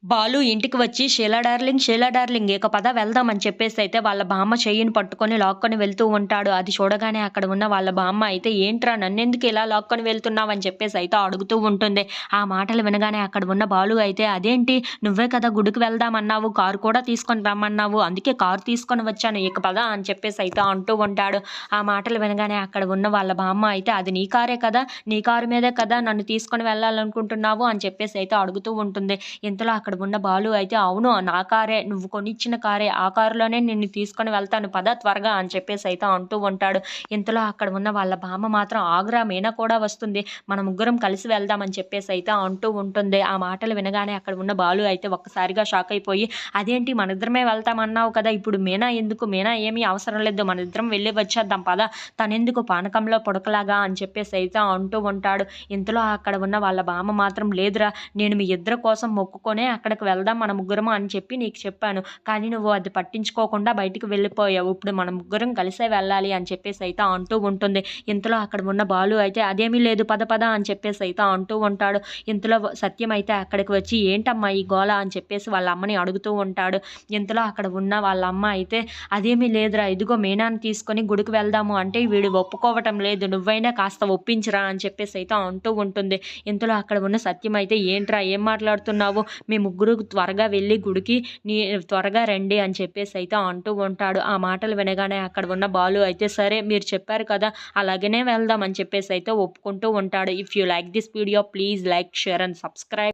బాలు ఇంటికి వచ్చి షీలా డార్లింగ్ ఇక పద వెళ్దాం అని చెప్పేసైతే వాళ్ళ బామ్మ చెయ్యిని పట్టుకొని లాక్కొని వెళ్తూ ఉంటాడు. అది చూడగానే అక్కడ ఉన్న వాళ్ళ బామ్మ అయితే ఏంట్రా నన్నెందుకు ఇలా లాక్కొని వెళ్తున్నావని చెప్పేసైతే అడుగుతూ ఉంటుంది. ఆ మాటలు వినగానే అక్కడ ఉన్న బాలు అయితే అదేంటి నువ్వే కదా గుడికి వెళ్దామన్నావు, కారు కూడా తీసుకొని రమ్మన్నావు. అందుకే కారు తీసుకొని వచ్చాను. ఇక పద అని చెప్పేసైతే అంటూ ఉంటాడు. ఆ మాటలు వినగానే అక్కడ ఉన్న వాళ్ళ బామ్మ అయితే అది నీ కారే కదా! నీ కారు మీదే కదా నన్ను తీసుకొని వెళ్ళాలనుకుంటున్నావు అని చెప్పేసైతే అడుగుతూ ఉంటుంది. ఇంతలో అక్కడ ఉన్న బాలు అయితే అవును నా కారే, నువ్వు కొనిచ్చిన కారే, ఆ కారులోనే నిన్ను తీసుకొని వెళ్తాను పద త్వరగా అని చెప్పేసైతే అంటూ ఉంటాడు. ఇంతలో అక్కడ ఉన్న వాళ్ళ బామ్మ మాత్రం ఆగురా మీనా కూడా వస్తుంది, మన ముగ్గురం కలిసి వెళ్దాం అని చెప్పేసైతే అంటూ ఉంటుంది. ఆ మాటలు వినగానే అక్కడ ఉన్న బాలు అయితే ఒక్కసారిగా షాక్ అయిపోయి అదేంటి మనిద్దరమే వెళ్తామన్నావు కదా, ఇప్పుడు మీనా ఎందుకు, మీనా ఏమీ అవసరం లేదు, మనిద్దరం వెళ్ళి వచ్చేద్దాం పద, తనెందుకు పానకంలో పుడకలాగా అని చెప్పేసైతే అంటూ ఉంటాడు. ఇంతలో అక్కడ ఉన్న వాళ్ళ బామ్మ మాత్రం లేదురా, నేను మీ ఇద్దరి కోసం మొక్కుకొనే అక్కడికి వెళ్దాం మన ముగ్గురము అని చెప్పి నీకు చెప్పాను. కానీ నువ్వు అది పట్టించుకోకుండా బయటికి వెళ్ళిపోయావు. ఇప్పుడు మనం ముగ్గురం కలిసే వెళ్ళాలి అని చెప్పేసైతే అంటూ ఉంటుంది. ఇంతలో అక్కడ ఉన్న బాలు అయితే అదేమీ లేదు పద పద అని చెప్పేసైతే అంటూ ఉంటాడు. ఇంతలో సత్యం అయితే అక్కడికి వచ్చి ఏంటమ్మా ఈ గోల అని చెప్పేసి వాళ్ళ అమ్మని అడుగుతూ ఉంటాడు. ఇంతలో అక్కడ ఉన్న వాళ్ళ అమ్మ అయితే అదేమీ లేదురా, ఇదిగో మీనాని తీసుకొని గుడికి వెళ్దాము అంటే వీడు ఒప్పుకోవటం లేదు, నువ్వైనా కాస్త ఒప్పించరా అని చెప్పేసైతే అంటూ ఉంటుంది. ఇంతలో అక్కడ ఉన్న సత్యం అయితే ఏంట్రా ఏం మాట్లాడుతున్నావు, మీ ముగ్గురు త్వరగా వెళ్ళి గుడికి నీ త్వరగా రండి అని చెప్పేసైతే అంటూ ఉంటాడు. ఆ మాటలు వినగానే అక్కడ ఉన్న బాలు అయితే సరే మీరు చెప్పారు కదా అలాగనే వెళ్దాం అని చెప్పేసైతే ఒప్పుకుంటూ ఉంటాడు. If you like this video please like, share and subscribe.